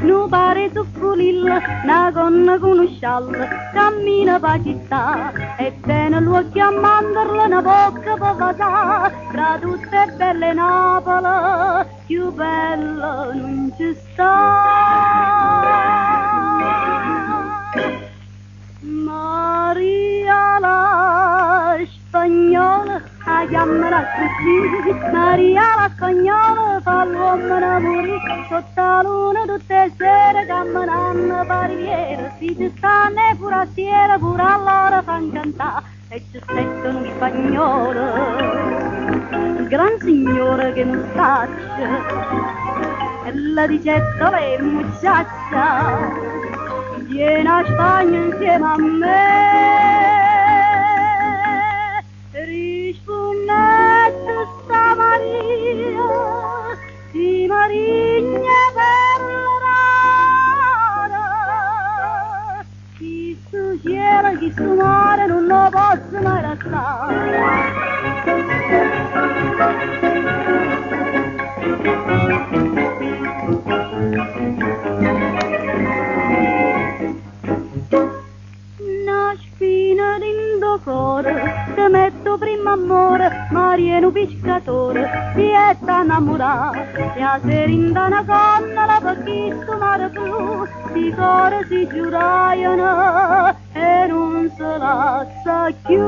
Nu pare succulillo, na gonna con un sciallo, cammina pa' città, e tiene l'occhio a mandarlo, una bocca pa' vasà, tra tutte belle Napoli, più bella non ci sta. Maria la spagnola, la chiamano così, Maria la spagnola fa l'uomo innamorì, sotto la luna tutte le sere camminano per riviera, si ci stanno e pure a sera, pure all'ora fan cantare, e ci aspettano un spagnolo, un gran signore che mustaccia, e la dicetta lei mucciaccia, viene a Spagna insieme a me. Rispondette sta Maria, di Marigna per rara, chi su cielo, chi su mare non lo posso mai lasciare. Una spina dentro cuore, te metto prima amore, Maria è un pescatore, si è innamorato, e a serinda una gondola per chi sto mare blu, si cuore si giuraiano e non si lascia più.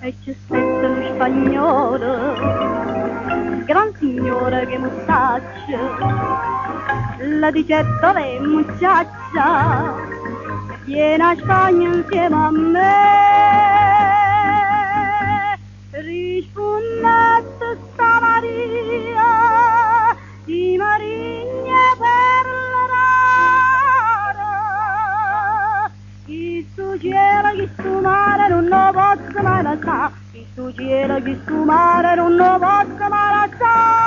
E ci aspetta lo spagnolo, gran signore che mustaccia, la dicetta lei mucciaccia, viene a Spagna insieme a me. Rispondette sta Maria, di Marigna per rara, chi su cielo, chi su mare non lo posso mai lasciare, chi su cielo, chi su mare non lo posso mai lasciare.